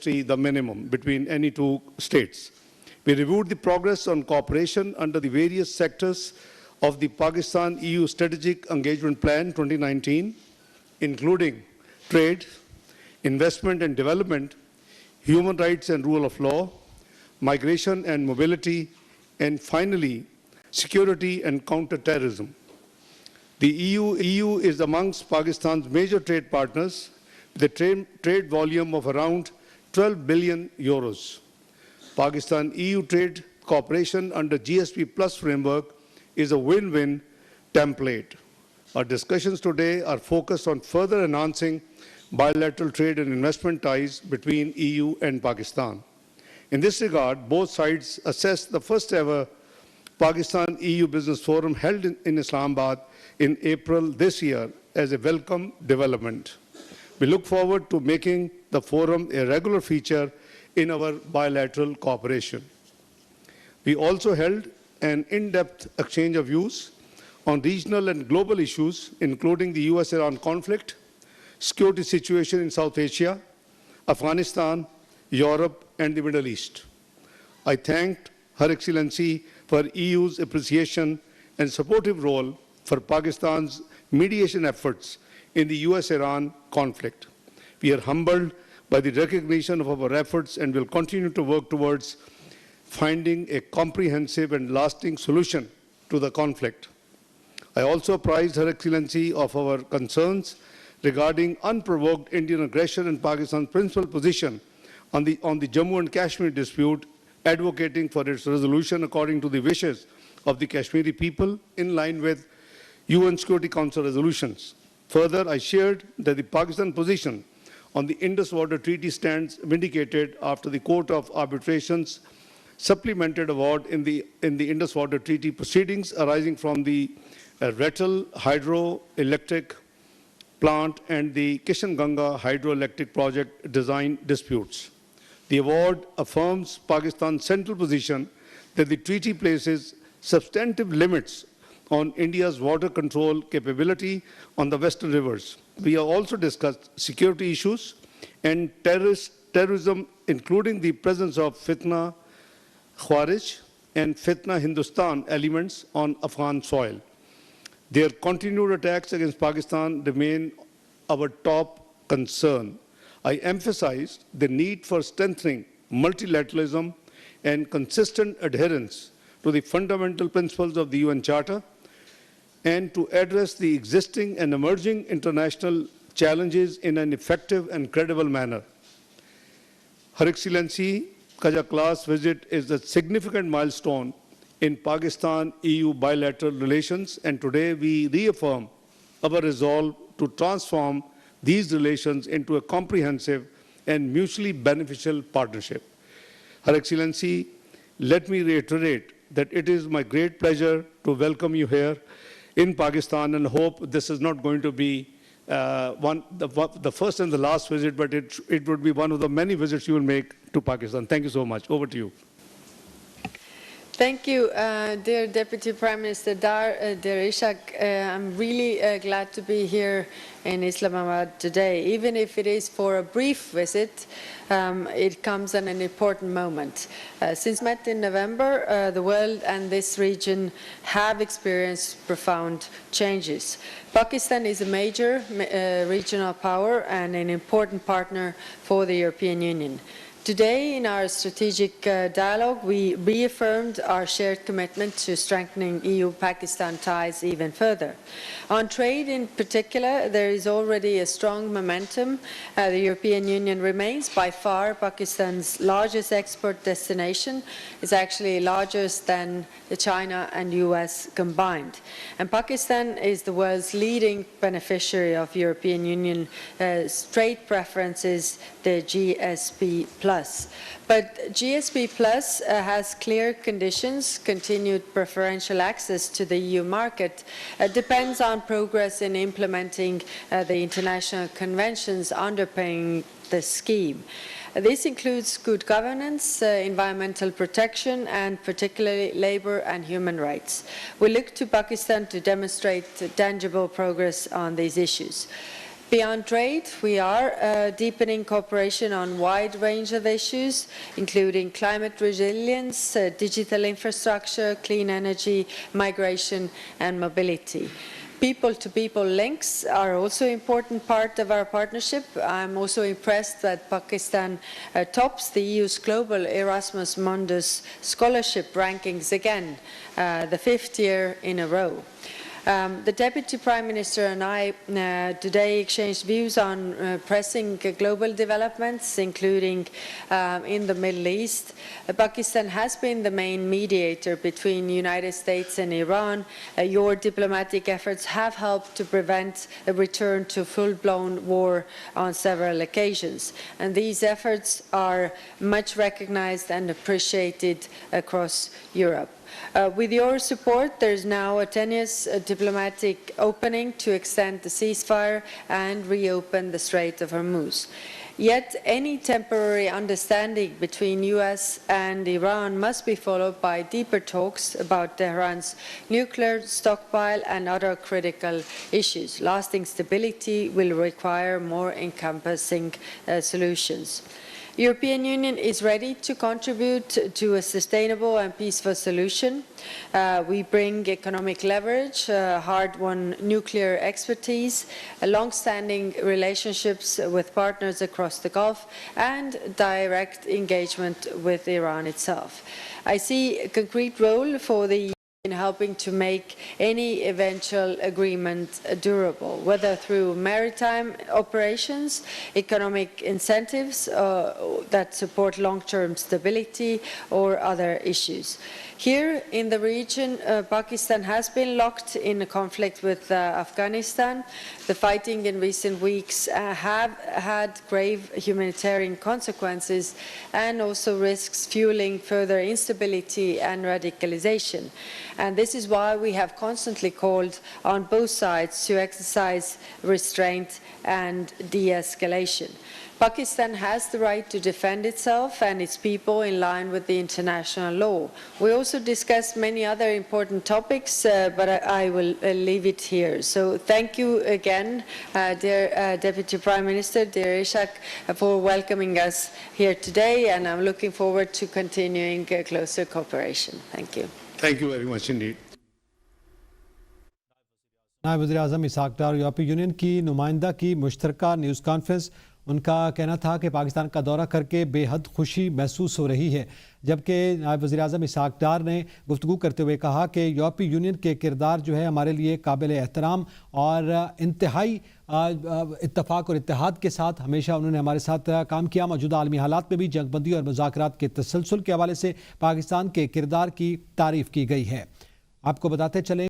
GST the minimum between any two states. We reviewed the progress on cooperation under the various sectors of the Pakistan-EU Strategic Engagement Plan 2019, including trade, investment and development, human rights and rule of law, migration and mobility, and finally, security and counter-terrorism. The EU is amongst Pakistan's major trade partners with a trade volume of around 12 billion euros. Pakistan-EU trade cooperation under GSP Plus framework is a win-win template. Our discussions today are focused on further enhancing bilateral trade and investment ties between EU and Pakistan. In this regard, both sides assessed the first ever Pakistan-EU Business Forum held in Islamabad in April this year as a welcome development. We look forward to making the forum a regular feature in our bilateral cooperation. We also held an in-depth exchange of views on regional and global issues, including the US-Iran conflict, security situation in South Asia, Afghanistan, Europe, and the Middle East. I thanked Her Excellency for EU's appreciation and supportive role for Pakistan's mediation efforts in the US-Iran conflict. We are humbled by the recognition of our efforts and will continue to work towards finding a comprehensive and lasting solution to the conflict. I also apprised Her Excellency of our concerns regarding unprovoked Indian aggression and Pakistan's principal position on the Jammu and Kashmir dispute, advocating for its resolution according to the wishes of the Kashmiri people in line with UN Security Council resolutions. Further, I shared that the Pakistan position on the Indus Water Treaty stands vindicated after the Court of Arbitration's supplemented award in the Indus Water Treaty proceedings arising from the Retal hydroelectric plant and the Kishanganga hydroelectric project design disputes. The award affirms Pakistan's central position that the treaty places substantive limits on India's water control capability on the western rivers. We have also discussed security issues and terrorism, including the presence of Fitna Khawarij and Fitna Hindustan elements on Afghan soil. Their continued attacks against Pakistan remain our top concern. I emphasized the need for strengthening multilateralism and consistent adherence to the fundamental principles of the UN Charter and to address the existing and emerging international challenges in an effective and credible manner. Her Excellency Kaja class visit is a significant milestone in Pakistan-EU bilateral relations, and today we reaffirm our resolve to transform these relations into a comprehensive and mutually beneficial partnership. Her Excellency, let me reiterate that it is my great pleasure to welcome you here in Pakistan, and hope this is not going to be the first and the last visit, but it would be one of the many visits you will make to Pakistan. Thank you so much. Over to you. Thank you, dear Deputy Prime Minister Dar, dear Ishaq. I'm really glad to be here in Islamabad today. Even if it is for a brief visit, it comes at an important moment. Since met in November, the world and this region have experienced profound changes. Pakistan is a major regional power and an important partner for the European Union. Today, in our strategic dialogue, we reaffirmed our shared commitment to strengthening EU-Pakistan ties even further. On trade in particular, there is already a strong momentum. The European Union remains by far Pakistan's largest export destination. It's actually larger than China and US combined. And Pakistan is the world's leading beneficiary of European Union trade preferences, the GSP Plus. But GSP Plus has clear conditions. Continued preferential access to the EU market depends on progress in implementing the international conventions underpinning the scheme. This includes good governance, environmental protection, and particularly labor and human rights. We look to Pakistan to demonstrate tangible progress on these issues. Beyond trade, we are deepening cooperation on a wide range of issues, including climate resilience, digital infrastructure, clean energy, migration, and mobility. People-to-people links are also an important part of our partnership. I'm also impressed that Pakistan tops the EU's global Erasmus Mundus scholarship rankings again, the 5th year in a row. The Deputy Prime Minister and I today exchanged views on pressing global developments, including in the Middle East. Pakistan has been the main mediator between the United States and Iran. Your diplomatic efforts have helped to prevent a return to full-blown war on several occasions. And these efforts are much recognized and appreciated across Europe. With your support, there is now a tenuous diplomatic opening to extend the ceasefire and reopen the Strait of Hormuz. Yet any temporary understanding between US and Iran must be followed by deeper talks about Tehran's nuclear stockpile and other critical issues. Lasting stability will require more encompassing solutions. The European Union is ready to contribute to a sustainable and peaceful solution. We bring economic leverage, hard-won nuclear expertise, long-standing relationships with partners across the Gulf, and direct engagement with Iran itself. I see a concrete role for the in helping to make any eventual agreement durable, whether through maritime operations, economic incentives that support long-term stability, or other issues. Here in the region, Pakistan has been locked in a conflict with Afghanistan. The fighting in recent weeks have had grave humanitarian consequences and also risks fueling further instability and radicalization. And this is why we have constantly called on both sides to exercise restraint and de-escalation. Pakistan has the right to defend itself and its people in line with the international law. We also discussed many other important topics, but I will leave it here. So thank you again, dear Deputy Prime Minister, dear Ishaq, for welcoming us here today, and I'm looking forward to continuing closer cooperation. Thank you. Thank you very much indeed. नायब वज़ीर-ए-आज़म Isaac डार यूरोपीय union की नुमाइंदा की मुश्तरका news conference. उनका कहना था कि पाकिस्तान का दौरा करके बेहद खुशी महसूस हो रही है, जबकि नायब वज़ीर-ए-आज़म इसाक डार ने गुफ्तगू करते हुए कहा कि यूरोपीय यूनियन के किरदार जो है हमारे लिए काबिल एहतराम और इंतहाई इत्तफाक और इत्तेहाद के साथ हमेशा उन्होंने हमारे साथ काम किया। मौजूदा आलमी हालात में भी जंगबंदी और मुज़ाकरात के तसलसल के हवाले से पाकिस्तान के किरदार की तारीफ़ की गई है। आपको बताते चलें